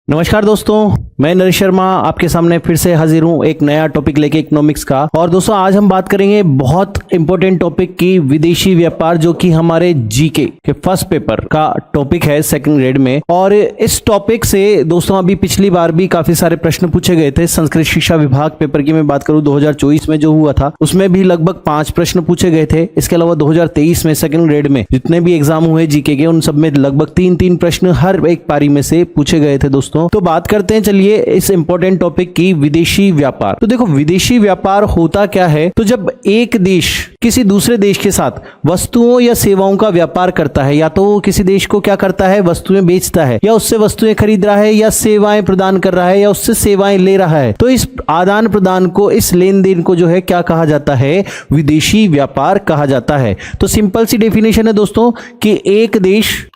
नमस्कार दोस्तों, मैं नरेश शर्मा आपके सामने फिर से हाजिर हूं एक नया टॉपिक लेके इकोनॉमिक्स का। और दोस्तों आज हम बात करेंगे बहुत इंपॉर्टेंट टॉपिक की, विदेशी व्यापार, जो कि हमारे जीके के फर्स्ट पेपर का टॉपिक है सेकंड ग्रेड में। और इस टॉपिक से दोस्तों अभी पिछली बार भी काफी सारे प्रश्न पूछे गए थे। संस्कृत शिक्षा विभाग पेपर की मैं बात करूं 2024 में जो हुआ था उसमें भी लगभग 5 प्रश्न पूछे गए थे। इसके अलावा 2023 में सेकंड ग्रेड में जितने भी एग्जाम हुए जीके के उन सब में लगभग 3-3 प्रश्न हर एक पारी में से पूछे गए थे दोस्तों। तो बात करते हैं चलिए इस इंपॉर्टेंट टॉपिक की, विदेशी व्यापार। तो देखो विदेशी व्यापार होता क्या है, तो जब एक देश किसी दूसरे देश के साथ वस्तुओं या सेवाओं का व्यापार करता है, या तो वो किसी देश को क्या करता है, वस्तुएं बेचता है, या उससे वस्तुएं खरीद रहा है, या सेवाएं प्रदान कर रहा है, या उससे सेवाएं ले रहा है, तो इस आदान प्रदान को, इस लेन देन को जो है क्या कहा जाता है, विदेशी व्यापार कहा जाता है। तो सिंपल सी डेफिनेशन है दोस्तों कि एक देश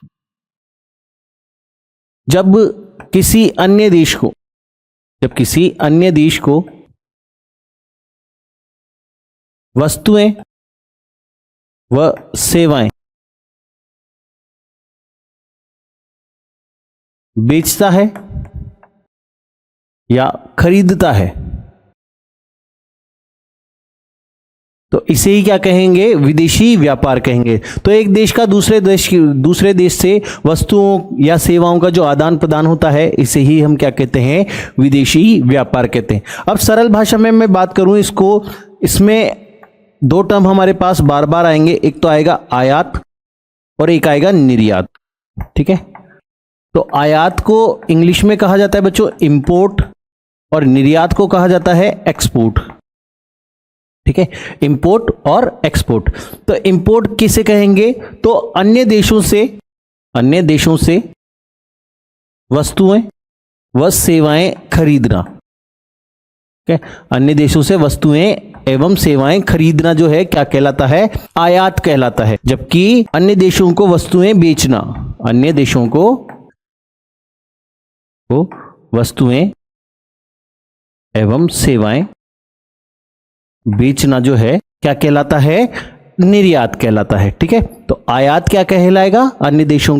जब किसी अन्य देश को वस्तुएं व सेवाएं बेचता है या खरीदता है, तो इसे ही क्या कहेंगे, विदेशी व्यापार कहेंगे। तो एक देश का दूसरे देश से वस्तुओं या सेवाओं का जो आदान प्रदान होता है, इसे ही हम क्या कहते हैं, विदेशी व्यापार कहते हैं। अब सरल भाषा में मैं बात करूं इसमें 2 टर्म हमारे पास बार बार आएंगे। एक तो आएगा आयात और एक आएगा निर्यात। ठीक है, तो आयात को इंग्लिश में कहा जाता है बच्चों इंपोर्ट, और निर्यात को कहा जाता है एक्सपोर्ट। ठीक है, इंपोर्ट और एक्सपोर्ट। तो इंपोर्ट किसे कहेंगे, तो अन्य देशों से वस्तुएं व सेवाएं खरीदना। ठीक है, अन्य देशों से वस्तुएं एवं सेवाएं खरीदना जो है क्या कहलाता है, आयात कहलाता है। जबकि अन्य देशों को वस्तुएं बेचना, अन्य देशों को वस्तुएं एवं सेवाएं बेचना जो है क्या कहलाता है, निर्यात कहलाता है। ठीक है, तो आयात क्या कहलाएगा, अन्य देशों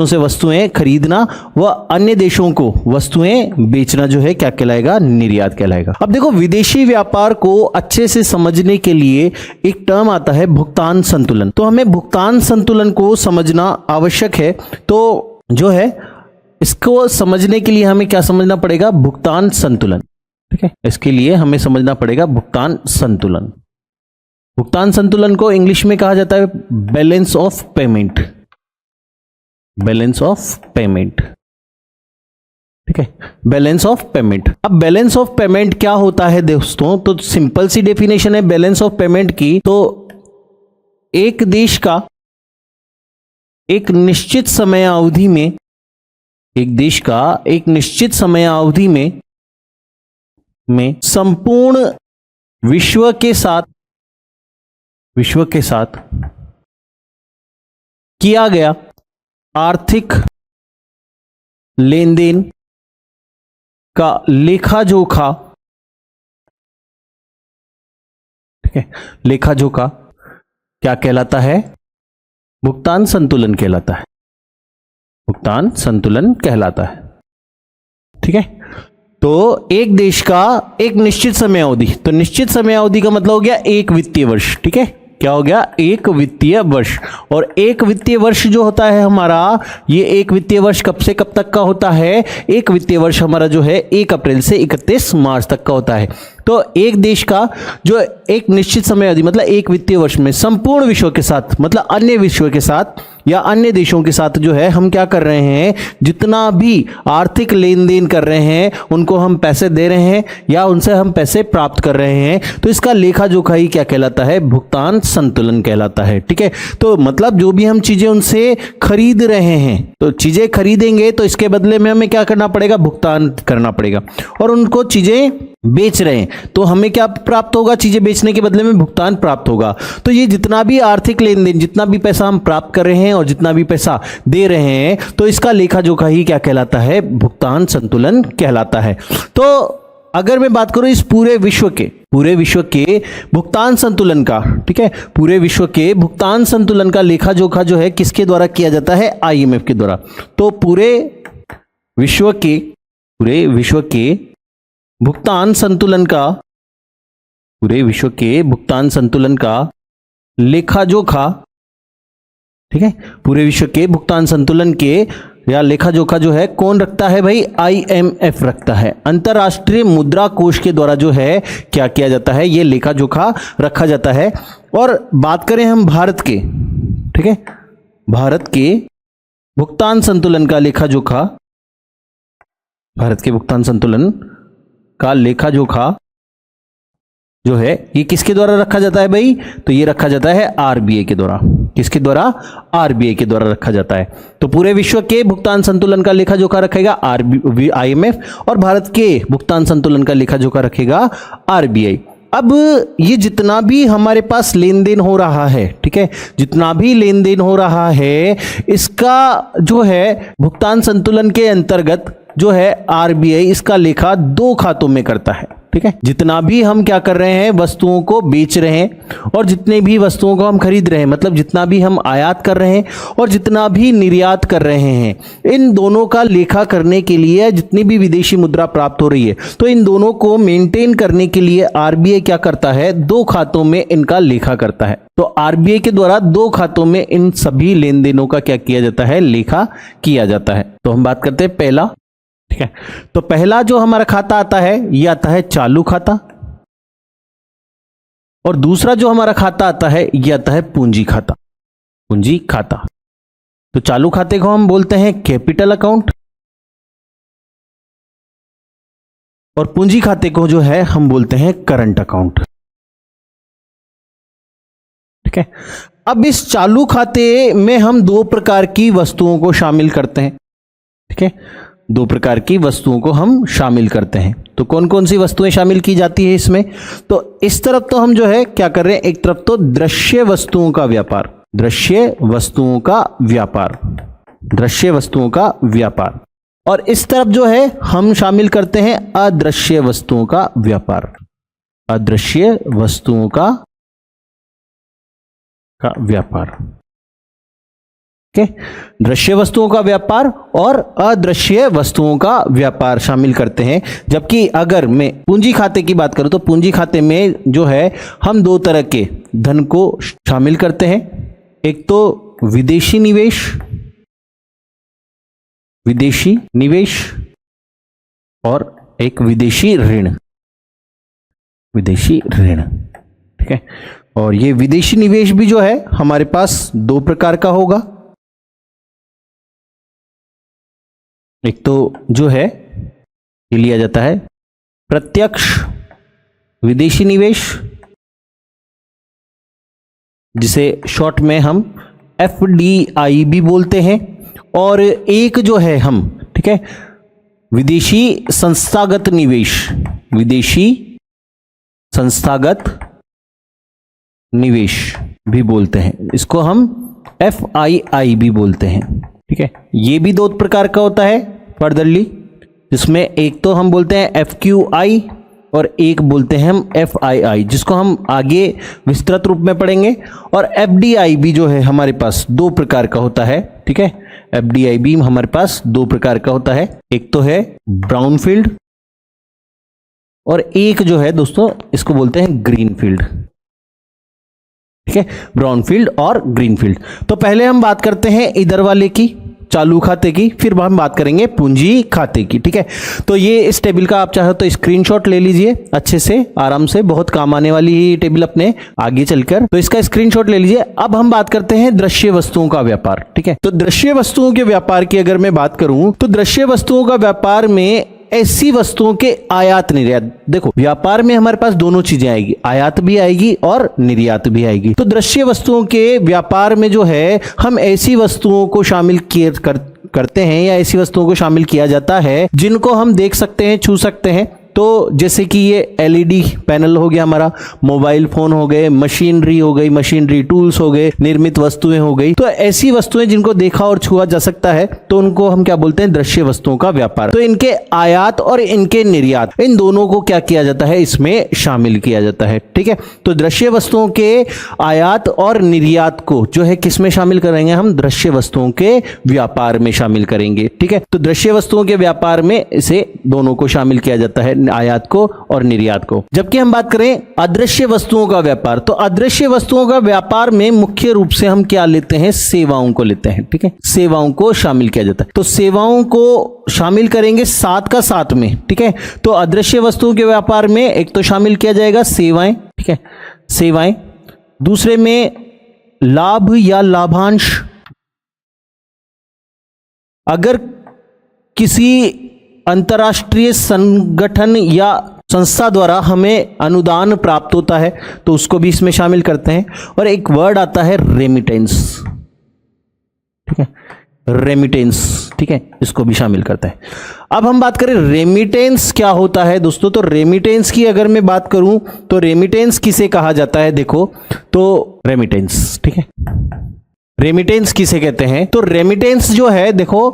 से वस्तुएं खरीदना व अन्य देशों को वस्तुएं बेचना जो है क्या कहलाएगा, निर्यात कहलाएगा। अब देखो विदेशी व्यापार को अच्छे से समझने के लिए एक टर्म आता है भुगतान संतुलन। तो हमें भुगतान संतुलन को समझना आवश्यक है। तो जो है इसको समझने के लिए हमें क्या समझना पड़ेगा, भुगतान संतुलन। ठीक है, इसके लिए हमें समझना पड़ेगा भुगतान संतुलन। भुगतान संतुलन को इंग्लिश में कहा जाता है balance of payment. Balance of payment. ठीक है, बैलेंस ऑफ पेमेंट। अब बैलेंस ऑफ पेमेंट क्या होता है दोस्तों, तो सिंपल सी डेफिनेशन है बैलेंस ऑफ पेमेंट की। तो एक देश का एक निश्चित समय अवधि में संपूर्ण विश्व के साथ किया गया आर्थिक लेन देन का लेखा जोखा, ठीक है, लेखा जोखा क्या कहलाता है, भुगतान संतुलन कहलाता है। भुगतान संतुलन कहलाता है। ठीक है, तो एक देश का एक निश्चित समय अवधि, तो निश्चित समय अवधि का मतलब हो गया एक वित्तीय वर्ष। ठीक है, क्या हो गया, एक वित्तीय वर्ष। और एक वित्तीय वर्ष जो होता है हमारा, ये एक वित्तीय वर्ष कब से कब तक का होता है, एक वित्तीय वर्ष हमारा जो है 1 अप्रैल से 31 मार्च तक का होता है। तो एक देश का जो एक निश्चित समय अवधि मतलब एक वित्तीय वर्ष में संपूर्ण विश्व के साथ, मतलब अन्य विश्व के साथ या अन्य देशों के साथ जो है हम क्या कर रहे हैं, जितना भी आर्थिक लेन देन कर रहे हैं, उनको हम पैसे दे रहे हैं या उनसे हम पैसे प्राप्त कर रहे हैं, तो इसका लेखा जोखा ही क्या कहलाता है, भुगतान संतुलन कहलाता है। ठीक है, तो मतलब जो भी हम चीजें उनसे खरीद रहे हैं, तो चीजें खरीदेंगे तो इसके बदले में हमें क्या करना पड़ेगा, भुगतान करना पड़ेगा। और उनको चीजें बेच रहे हैं तो हमें क्या प्राप्त होगा, चीजें बेचने के बदले में भुगतान प्राप्त होगा। तो ये जितना भी आर्थिक लेन देन, जितना भी पैसा हम प्राप्त कर रहे हैं और जितना भी पैसा दे रहे हैं, तो इसका लेखा जोखा ही क्या कहलाता है, भुगतान संतुलन कहलाता है। तो अगर मैं बात करूं इस पूरे विश्व के भुगतान संतुलन का, ठीक है, पूरे विश्व के भुगतान संतुलन का लेखा जोखा जो है किसके द्वारा किया जाता है, आईएमएफ के द्वारा। तो पूरे विश्व के, पूरे विश्व के भुगतान संतुलन का, पूरे विश्व के भुगतान संतुलन का लेखा जोखा, ठीक है, पूरे विश्व के भुगतान संतुलन के या लेखा जोखा जो है कौन रखता है भाई? IMF रखता है। अंतरराष्ट्रीय मुद्रा कोष के द्वारा जो है क्या किया जाता है? ये लेखा जोखा रखा जाता है। और बात करें हम भारत के, ठीक है, भारत के भुगतान संतुलन का लेखा जोखा, भारत के भुगतान संतुलन का लेखा जोखा जो है ये किसके द्वारा रखा जाता है भाई? तो ये रखा जाता है RBI के द्वारा। किसके द्वारा? RBI के द्वारा रखा जाता है। तो पूरे विश्व के भुगतान संतुलन का लेखा जोखा रखेगा IMF और भारत के भुगतान संतुलन का लेखा जोखा रखेगा RBI। अब ये जितना भी हमारे पास लेन देन हो रहा है, ठीक है, जितना भी लेन देन हो रहा है, इसका जो है भुगतान संतुलन के अंतर्गत जो है RBI इसका लेखा दो खातों में करता है, ठीक है। जितना भी हम क्या कर रहे हैं, वस्तुओं को बेच रहे हैं और जितने भी वस्तुओं को हम खरीद रहे हैं, मतलब जितना भी हम आयात कर रहे हैं और जितना भी निर्यात कर रहे हैं, इन दोनों का लेखा करने के लिए जितनी भी विदेशी मुद्रा प्राप्त हो रही है, तो इन दोनों को मेंटेन करने के लिए RBI क्या करता है? दो खातों में इनका लेखा करता है। तो RBI के द्वारा दो खातों में इन सभी लेन देनों का क्या किया जाता है? लेखा किया जाता है। तो हम बात करते हैं पहला, ठीक है। तो पहला जो हमारा खाता आता है ये आता है चालू खाता, और दूसरा जो हमारा खाता आता है ये आता है पूंजी खाता, पूंजी खाता। तो चालू खाते को हम बोलते हैं कैपिटल अकाउंट और पूंजी खाते को जो है हम बोलते हैं करंट अकाउंट, ठीक है। अब इस चालू खाते में हम दो प्रकार की वस्तुओं को शामिल करते हैं, ठीक है, दो प्रकार की वस्तुओं को हम शामिल करते हैं। तो कौन कौन सी वस्तुएं शामिल की जाती है इसमें? तो इस तरफ तो हम जो है क्या कर रहे हैं, एक तरफ तो दृश्य वस्तुओं का व्यापार, दृश्य वस्तुओं का व्यापार, दृश्य वस्तुओं का व्यापार, और इस तरफ जो है हम शामिल करते हैं अदृश्य वस्तुओं का व्यापार, अदृश्य वस्तुओं का व्यापार, दृश्य वस्तुओं का व्यापार और अदृश्य वस्तुओं का व्यापार शामिल करते हैं। जबकि अगर मैं पूंजी खाते की बात करूं तो पूंजी खाते में जो है हम दो तरह के धन को शामिल करते हैं, एक तो विदेशी निवेश, विदेशी निवेश, और एक विदेशी ऋण, विदेशी ऋण, ठीक है। और ये विदेशी निवेश भी जो है हमारे पास दो प्रकार का होगा, एक तो जो है ये लिया जाता है प्रत्यक्ष विदेशी निवेश, जिसे शॉर्ट में हम FDI भी बोलते हैं, और एक जो है हम, ठीक है, विदेशी संस्थागत निवेश, विदेशी संस्थागत निवेश भी बोलते हैं, इसको हम FII भी बोलते हैं, ठीक है। ये भी दो प्रकार का होता है फर्दरली, जिसमें एक तो हम बोलते हैं FQI और एक बोलते हैं हम FII, जिसको हम आगे विस्तृत रूप में पढ़ेंगे। और FDI भी जो है हमारे पास दो प्रकार का होता है, ठीक है, FDI भी हमारे पास दो प्रकार का होता है, एक तो है ब्राउनफील्ड और एक जो है दोस्तों इसको बोलते हैं ग्रीनफील्ड, ठीक है, ब्राउनफील्ड और ग्रीनफील्ड। तो पहले हम बात करते हैं इधर वाले की, चालू खाते की, फिर हम बात करेंगे पूंजी खाते की, ठीक है। तो ये इस टेबल का आप चाहो तो स्क्रीनशॉट ले लीजिए अच्छे से, आराम से, बहुत काम आने वाली ही टेबल अपने आगे चलकर, तो इसका स्क्रीनशॉट ले लीजिए। अब हम बात करते हैं दृश्य वस्तुओं का व्यापार, ठीक है। तो दृश्य वस्तुओं के व्यापार की अगर मैं बात करूं तो दृश्य वस्तुओं का व्यापार में ऐसी वस्तुओं के आयात निर्यात, देखो व्यापार में हमारे पास दोनों चीजें आएगी, आयात भी आएगी और निर्यात भी आएगी। तो दृश्य वस्तुओं के व्यापार में जो है हम ऐसी वस्तुओं को शामिल करते हैं या ऐसी वस्तुओं को शामिल किया जाता है जिनको हम देख सकते हैं, छू सकते हैं, तो जैसे कि ये एलईडी पैनल हो गया हमारा, मोबाइल फोन हो गए, मशीनरी हो गई, मशीनरी टूल्स हो गए, निर्मित वस्तुएं हो गई। तो ऐसी वस्तुएं जिनको देखा और छुआ जा सकता है तो उनको हम क्या बोलते हैं, दृश्य वस्तुओं का व्यापार। तो इनके आयात और इनके निर्यात, इन दोनों को क्या किया जाता है, इसमें शामिल किया जाता है। ठीक है, तो दृश्य वस्तुओं के आयात और निर्यात को जो है किसमें शामिल करेंगे, हम दृश्य वस्तुओं के व्यापार में शामिल करेंगे। ठीक है, तो दृश्य वस्तुओं के व्यापार में इसे दोनों को शामिल किया जाता है, आयात को और निर्यात को। जबकि हम बात करें अदृश्य वस्तुओं का व्यापार, तो अदृश्य वस्तुओं का व्यापार में मुख्य रूप से हम क्या लेते हैं, सेवाओं को लेते हैं। ठीक है, सेवाओं को शामिल किया जाता है। तो सेवाओं को शामिल करेंगे साथ का साथ में। ठीक है, तो अदृश्य वस्तुओं के व्यापार में एक तो शामिल किया जाएगा सेवाएं। ठीक है, सेवाएं, दूसरे में लाभ या लाभांश। अगर किसी अंतर्राष्ट्रीय संगठन या संस्था द्वारा हमें अनुदान प्राप्त होता है तो उसको भी इसमें शामिल करते हैं। और एक वर्ड आता है रेमिटेंस। ठीक है, रेमिटेंस। ठीक है, इसको भी शामिल करता है। अब हम बात करें रेमिटेंस क्या होता है दोस्तों, तो रेमिटेंस की अगर मैं बात करूं तो रेमिटेंस किसे कहा जाता है, देखो तो रेमिटेंस। ठीक है, रेमिटेंस किसे कहते हैं, तो रेमिटेंस जो है देखो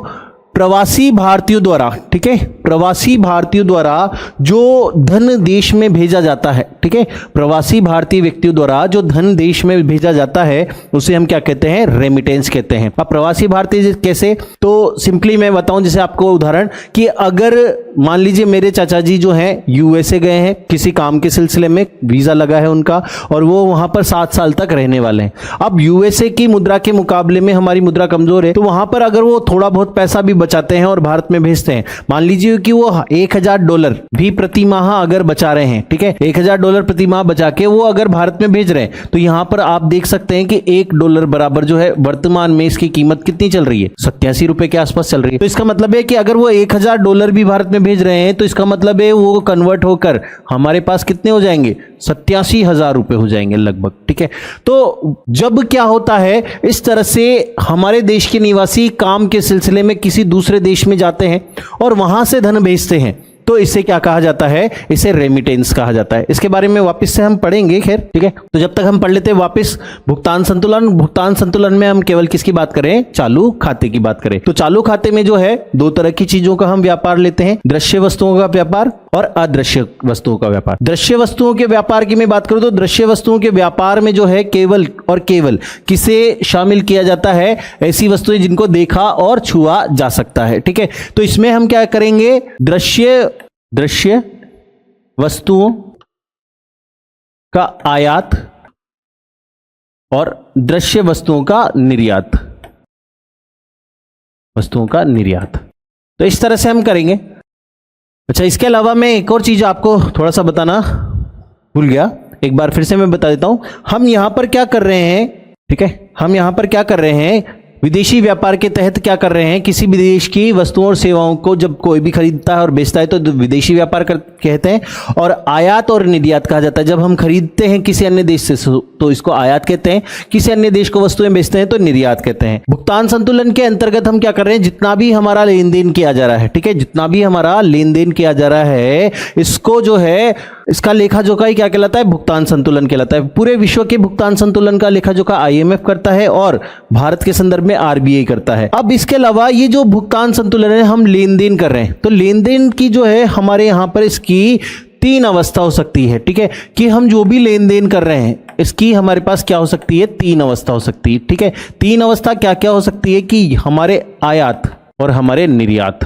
प्रवासी भारतीयों द्वारा, ठीक है, प्रवासी भारतीयों द्वारा जो धन देश में भेजा जाता है। ठीक है, प्रवासी भारतीय व्यक्तियों द्वारा जो धन देश में भेजा जाता है उसे हम क्या कहते हैं, रेमिटेंस कहते हैं। अब प्रवासी भारतीय कैसे, तो सिंपली मैं बताऊं, जैसे आपको उदाहरण कि अगर मान लीजिए मेरे चाचा जी जो हैं यूएसए गए हैं किसी काम के सिलसिले में, वीजा लगा है उनका और वो वहां पर 7 साल तक रहने वाले हैं। अब यूएसए की मुद्रा के मुकाबले में हमारी मुद्रा कमजोर है, तो वहां पर अगर वो थोड़ा बहुत पैसा भी बचाते हैं और भारत में भेजते हैं, मान लीजिए कि वो $1000 भी प्रति माह अगर बचा रहे हैं। ठीक है, $1000 प्रति माह बचा के वो अगर भारत में भेज रहे हैं, तो यहां पर आप देख सकते हैं कि $1 बराबर जो है वर्तमान में इसकी कीमत कितनी चल रही है, 87 रुपए के आसपास चल रही है। तो इसका मतलब है कि अगर वो $1000 भी भारत में भेज रहे हैं तो इसका मतलब है वो कन्वर्ट होकर हमारे पास कितने हो जाएंगे, 87,000 रुपए हो जाएंगे लगभग। ठीक है, तो जब क्या होता है, इस तरह से हमारे देश के निवासी काम के सिलसिले में किसी दूसरे देश में जाते हैं और वहां से धन भेजते हैं, तो इसे क्या कहा जाता है, इसे रेमिटेंस कहा जाता है। इसके बारे में वापस से हम पढ़ेंगे खैर। ठीक है, तो जब तक हम पढ़ लेते हैं वापस भुगतान संतुलन। भुगतान संतुलन में हम केवल किसकी बात करें, चालू खाते की बात करें। तो चालू खाते में जो है 2 तरह की चीजों का हम व्यापार लेते हैं, दृश्य वस्तुओं का व्यापार और अदृश्य वस्तुओं का व्यापार। दृश्य वस्तुओं के व्यापार की मैं बात करूं तो दृश्य वस्तुओं के व्यापार में जो है केवल और केवल किसे शामिल किया जाता है, ऐसी वस्तुएं जिनको देखा और छुआ जा सकता है। ठीक है, तो इसमें हम क्या करेंगे, दृश्य वस्तुओं का आयात और दृश्य वस्तुओं का निर्यात, वस्तुओं का निर्यात। तो इस तरह से हम करेंगे। अच्छा, इसके अलावा मैं एक और चीज आपको थोड़ा सा बताना भूल गया, एक बार फिर से मैं बता देता हूं। हम यहां पर क्या कर रहे हैं, ठीक है, हम यहां पर क्या कर रहे हैं, विदेशी व्यापार के तहत क्या कर रहे हैं, किसी भी देश की वस्तुओं और सेवाओं को जब कोई भी खरीदता है और बेचता है तो विदेशी व्यापार कहते हैं। और आयात और निर्यात कहा जाता है, जब हम खरीदते हैं किसी अन्य देश से तो इसको आयात कहते हैं, किसी अन्य देश को वस्तुएं बेचते हैं तो निर्यात कहते हैं। भुगतान संतुलन के अंतर्गत हम क्या कर रहे हैं, जितना भी हमारा लेन देन किया जा रहा है, ठीक है, जितना भी हमारा लेन देन किया जा रहा है, इसको जो है इसका लेखा जोखा ही क्या कहलाता है, भुगतान संतुलन कहलाता है। पूरे विश्व के भुगतान संतुलन का लेखा जोखा IMF करता है और भारत के संदर्भ में RBI करता है। अब इसके अलावा ये जो भुगतान संतुलन है, हम लेन देन कर रहे हैं, तो लेन देन की जो है हमारे यहां पर इसकी 3 अवस्था हो सकती है। ठीक है, कि हम जो भी लेन देन कर रहे हैं इसकी हमारे पास क्या हो सकती है, 3 अवस्था हो सकती है। ठीक है, 3 अवस्था क्या क्या हो सकती है, कि हमारे आयात और हमारे निर्यात।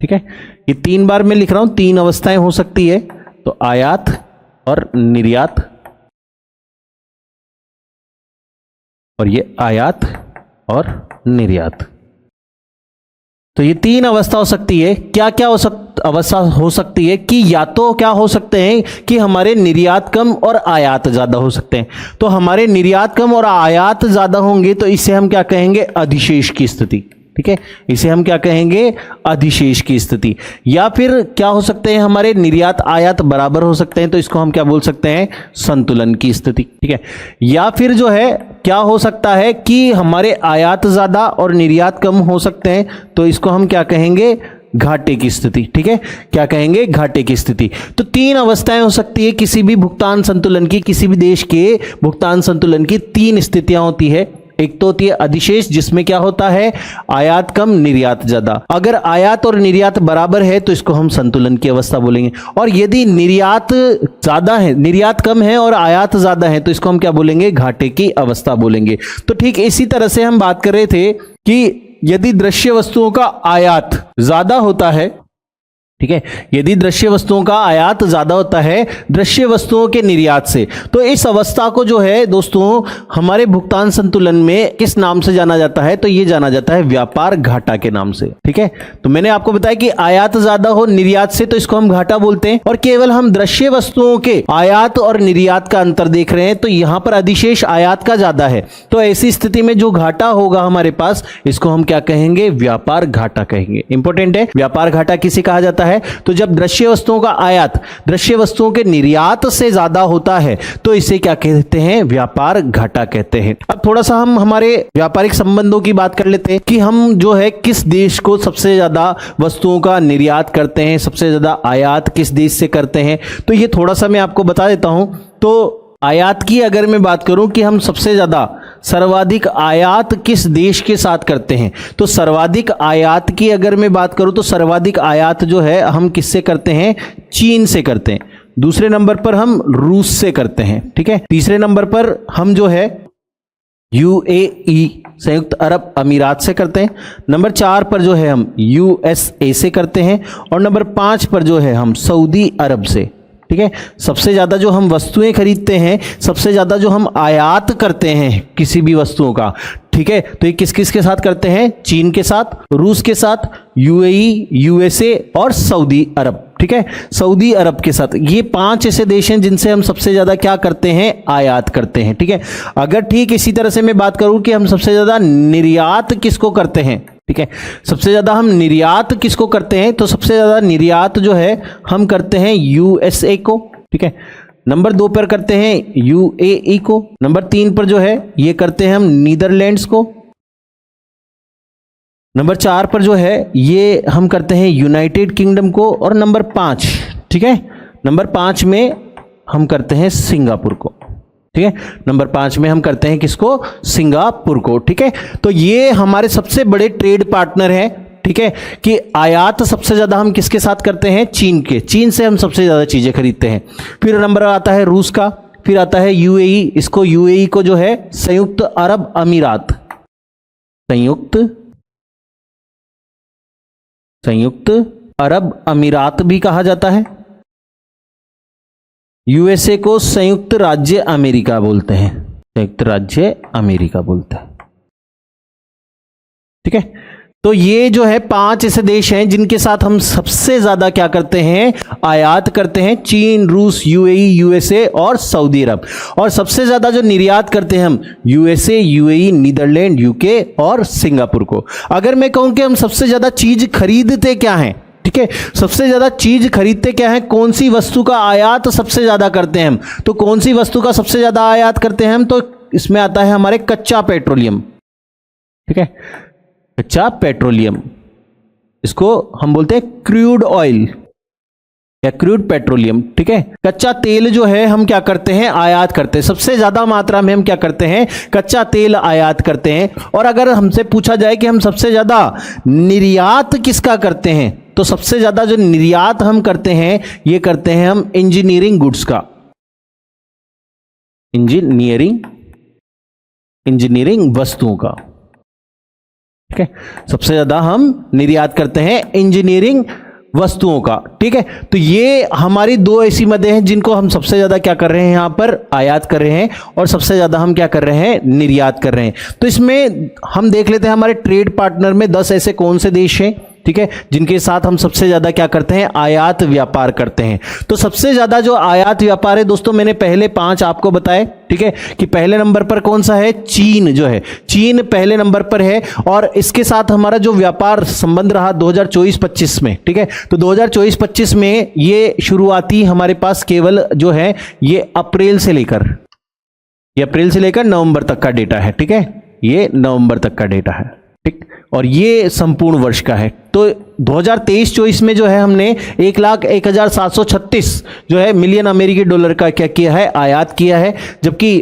ठीक है, ये 3 बार मैं लिख रहा हूं, 3 अवस्थाएं हो सकती है, तो आयात और निर्यात, और ये आयात और निर्यात। तो ये 3 अवस्था हो सकती है। क्या क्या अवस्था हो सकती है, कि या तो क्या हो सकते हैं कि हमारे निर्यात कम और आयात ज्यादा हो सकते हैं। तो हमारे निर्यात कम और आयात ज्यादा होंगे तो इसे हम क्या कहेंगे, अधिशेष की स्थिति। ठीक है, इसे हम क्या कहेंगे, अधिशेष की स्थिति। या फिर क्या हो सकते हैं, हमारे निर्यात आयात बराबर हो सकते हैं, तो इसको हम क्या बोल सकते हैं, संतुलन की स्थिति। ठीक है, या फिर जो है क्या हो सकता है कि हमारे आयात ज्यादा और निर्यात कम हो सकते हैं, तो इसको हम क्या कहेंगे, घाटे की स्थिति। ठीक है, क्या कहेंगे? घाटे की स्थिति। तो तीन अवस्थाएं हो सकती है किसी भी भुगतान संतुलन की, किसी भी देश के भुगतान संतुलन की तीन स्थितियां होती है। एक तो होती है अधिशेष, जिसमें क्या होता है? आयात कम निर्यात ज्यादा। अगर आयात और निर्यात बराबर है तो इसको हम संतुलन की अवस्था बोलेंगे। और यदि निर्यात ज्यादा है, निर्यात कम है और आयात ज्यादा है, तो इसको हम क्या बोलेंगे? घाटे की अवस्था बोलेंगे। तो ठीक इसी तरह से हम बात कर रहे थे कि यदि दृश्य वस्तुओं का आयात ज्यादा होता है, ठीक है, यदि दृश्य वस्तुओं का आयात ज्यादा होता है दृश्य वस्तुओं के निर्यात से, तो इस अवस्था को जो है दोस्तों हमारे भुगतान संतुलन में किस नाम से जाना जाता है? तो ये जाना जाता है व्यापार घाटा के नाम से। ठीक है, तो मैंने आपको बताया कि आयात ज्यादा हो निर्यात से तो इसको हम घाटा बोलते हैं, और केवल हम दृश्य वस्तुओं के आयात और निर्यात का अंतर देख रहे हैं, तो यहां पर अधिशेष आयात का ज्यादा है, तो ऐसी स्थिति में जो घाटा होगा हमारे पास, इसको हम क्या कहेंगे? व्यापार घाटा कहेंगे। इंपॉर्टेंट है, व्यापार घाटा किसे कहा जाता है? तो जब दृश्य वस्तुओं का आयात दृश्य वस्तुओं के निर्यात से ज्यादा होता है तो इसे क्या कहते हैं? व्यापार घाटा कहते हैं। अब थोड़ा सा हम हमारे व्यापारिक संबंधों की बात कर लेते हैं कि हम जो है किस देश को सबसे ज्यादा वस्तुओं का निर्यात करते हैं, सबसे ज्यादा आयात किस देश से करते हैं। तो ये थोड़ा सा मैं आपको बता देता हूं। तो आयात की अगर मैं बात करूं कि हम सबसे ज्यादा सर्वाधिक आयात किस देश के साथ करते हैं, तो सर्वाधिक आयात की अगर मैं बात करूं तो सर्वाधिक आयात जो है हम किससे करते हैं? चीन से करते हैं। दूसरे नंबर पर हम रूस से करते हैं। ठीक है, तीसरे नंबर पर हम जो है यूएई संयुक्त अरब अमीरात से करते हैं। नंबर 4 पर जो है हम यूएसए से करते हैं, और नंबर 5 पर जो है हम सऊदी अरब से। ठीक है, सबसे ज्यादा जो हम वस्तुएं खरीदते हैं, सबसे ज्यादा जो हम आयात करते हैं किसी भी वस्तुओं का, ठीक है, तो ये किस किस के साथ करते हैं? चीन के साथ, रूस के साथ, यूएई, यूएसए और सऊदी अरब। ठीक है, सऊदी अरब के साथ। ये 5 ऐसे देश हैं जिनसे हम सबसे ज्यादा क्या करते हैं? आयात करते हैं। ठीक है, अगर ठीक इसी तरह से मैं बात करूं कि हम सबसे ज्यादा निर्यात किसको करते हैं, ठीक है, सबसे ज्यादा हम निर्यात किसको करते हैं, तो सबसे ज्यादा निर्यात जो है हम करते हैं यूएसए को। ठीक है, नंबर 2 पर करते हैं यूएई को, नंबर 3 पर जो है ये करते हैं हम नीदरलैंड्स को, नंबर 4 पर जो है ये हम करते हैं यूनाइटेड किंगडम को, और नंबर 5, ठीक है, नंबर 5 में हम करते हैं सिंगापुर को। ठीक है, नंबर 5 में हम करते हैं किसको? सिंगापुर को। ठीक है, तो ये हमारे सबसे बड़े ट्रेड पार्टनर हैं। ठीक है, कि आयात सबसे ज्यादा हम किसके साथ करते हैं? चीन के। चीन से हम सबसे ज्यादा चीजें खरीदते हैं। फिर नंबर आता है रूस का, फिर आता है यूएई, इसको यूएई को जो है संयुक्त अरब अमीरात, संयुक्त अरब अमीरात भी कहा जाता है। यूएसए को संयुक्त राज्य अमेरिका बोलते हैं, संयुक्त राज्य अमेरिका बोलते हैं। ठीक है, तो ये जो है 5 ऐसे देश हैं जिनके साथ हम सबसे ज्यादा क्या करते हैं? आयात करते हैं। चीन, रूस, यूएई, यूएसए और सऊदी अरब। और सबसे ज्यादा जो निर्यात करते हैं हम यूएसए, यूएई, नीदरलैंड, यूके और सिंगापुर को। अगर मैं कहूं कि हम सबसे ज्यादा चीज खरीदते क्या हैं, ठीक है, सबसे ज्यादा चीज खरीदते क्या है, कौन सी वस्तु का आयात सबसे ज्यादा करते हैं हम, तो कौन सी वस्तु का सबसे ज्यादा आयात करते हैं हम, तो इसमें आता है हमारे कच्चा पेट्रोलियम। ठीक है, कच्चा पेट्रोलियम, इसको हम बोलते हैं क्रूड ऑयल या क्रूड पेट्रोलियम। ठीक है, कच्चा तेल जो है हम क्या करते हैं? आयात करते हैं। सबसे ज्यादा मात्रा में हम क्या करते हैं? कच्चा तेल आयात करते हैं। और अगर हमसे पूछा जाए कि हम सबसे ज्यादा निर्यात किसका करते हैं, तो सबसे ज्यादा जो निर्यात हम करते हैं ये करते हैं हम इंजीनियरिंग गुड्स का, इंजीनियरिंग वस्तुओं का। ठीक है, सबसे ज्यादा हम निर्यात करते हैं इंजीनियरिंग वस्तुओं का। ठीक है, तो ये हमारी 2 ऐसी मदें हैं जिनको हम सबसे ज्यादा क्या कर रहे हैं? यहां पर आयात कर रहे हैं, और सबसे ज्यादा हम क्या कर रहे हैं? निर्यात कर रहे हैं। तो इसमें हम देख लेते हैं हमारे ट्रेड पार्टनर में 10 ऐसे कौन से देश हैं, ठीक है, जिनके साथ हम सबसे ज्यादा क्या करते हैं? आयात व्यापार करते हैं। तो सबसे ज्यादा जो आयात व्यापार है दोस्तों, मैंने पहले 5 आपको बताए। ठीक है, कि पहले नंबर पर कौन सा है? चीन जो है, चीन पहले नंबर पर है, और इसके साथ हमारा जो व्यापार संबंध रहा 2024-25 में। ठीक है, तो 2024-25 में ये शुरुआती हमारे पास केवल जो है ये अप्रैल से लेकर नवंबर तक का डेटा है। ठीक है, ये नवंबर तक का डेटा है। ठीक, और ये संपूर्ण वर्ष का है। तो 2023-24 में जो है हमने 1,01,736 जो है मिलियन अमेरिकी डॉलर का क्या किया है, आयात किया है, जबकि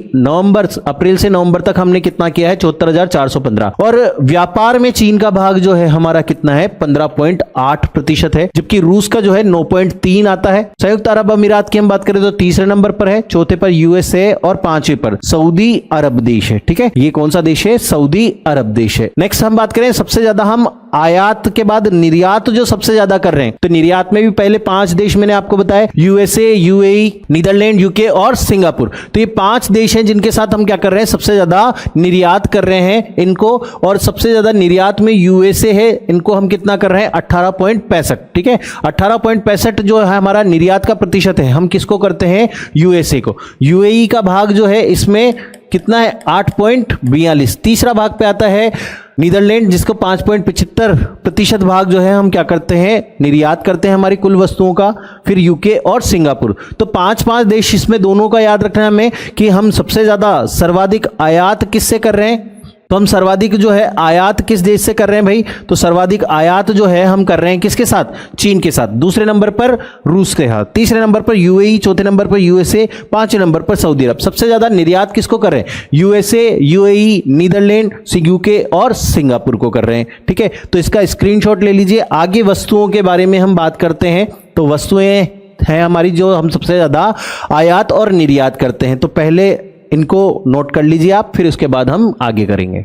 अप्रैल से नवंबर तक हमने कितना किया है, 74,415। और व्यापार में चीन का भाग जो है हमारा कितना है, 15.8% है, जबकि रूस का जो है 9.3 आता है। संयुक्त अरब अमीरात की हम बात करें तो तीसरे नंबर पर है, चौथे पर यूएसए और पांचवें पर सऊदी अरब देश है। ठीक है, ये कौन सा देश है, सऊदी अरब देश है। नेक्स्ट हम बात करें सबसे ज्यादा हम आयात के बाद निर्यात जो सबसे ज्यादा कर रहे हैं, तो निर्यात में भी पहले 5 देश मैंने आपको बताया, यूएसए, यूएई, नीदरलैंड, यूके और सिंगापुर। तो ये 5 देश हैं जिनके साथ हम क्या कर रहे हैं, सबसे ज्यादा निर्यात कर रहे हैं इनको। और सबसे ज्यादा निर्यात में यूएसए है, इनको हम कितना कर रहे हैं, 18.65। ठीक है, 18.65 जो है हमारा निर्यात का प्रतिशत है, हम किसको करते हैं, यूएसए को। यूएई का भाग जो है इसमें कितना है, 8.42। तीसरा भाग पे आता है नीदरलैंड, जिसको 5.75% भाग जो है हम क्या करते हैं, निर्यात करते हैं हमारी कुल वस्तुओं का। फिर यूके और सिंगापुर। तो 5 देश, इसमें दोनों का याद रखना है हमें कि हम सबसे ज्यादा सर्वाधिक आयात किससे कर रहे हैं। तो हम सर्वाधिक जो है आयात किस देश से कर रहे हैं भाई, तो सर्वाधिक आयात जो है हम कर रहे हैं किसके साथ, चीन के साथ। दूसरे नंबर पर रूस के साथ, तीसरे नंबर पर यूएई, चौथे नंबर पर यूएसए, पांचवें नंबर पर सऊदी अरब। सबसे ज्यादा निर्यात किसको कर रहे हैं, यूएसए, यूएई, नीदरलैंड, यूके और सिंगापुर को कर रहे हैं। ठीक है, तो इसका स्क्रीनशॉट ले लीजिए। आगे वस्तुओं के बारे में हम बात करते हैं, तो वस्तुएं हैं हमारी जो हम सबसे ज्यादा आयात और निर्यात करते हैं। तो पहले इनको नोट कर लीजिए आप, फिर उसके बाद हम आगे करेंगे।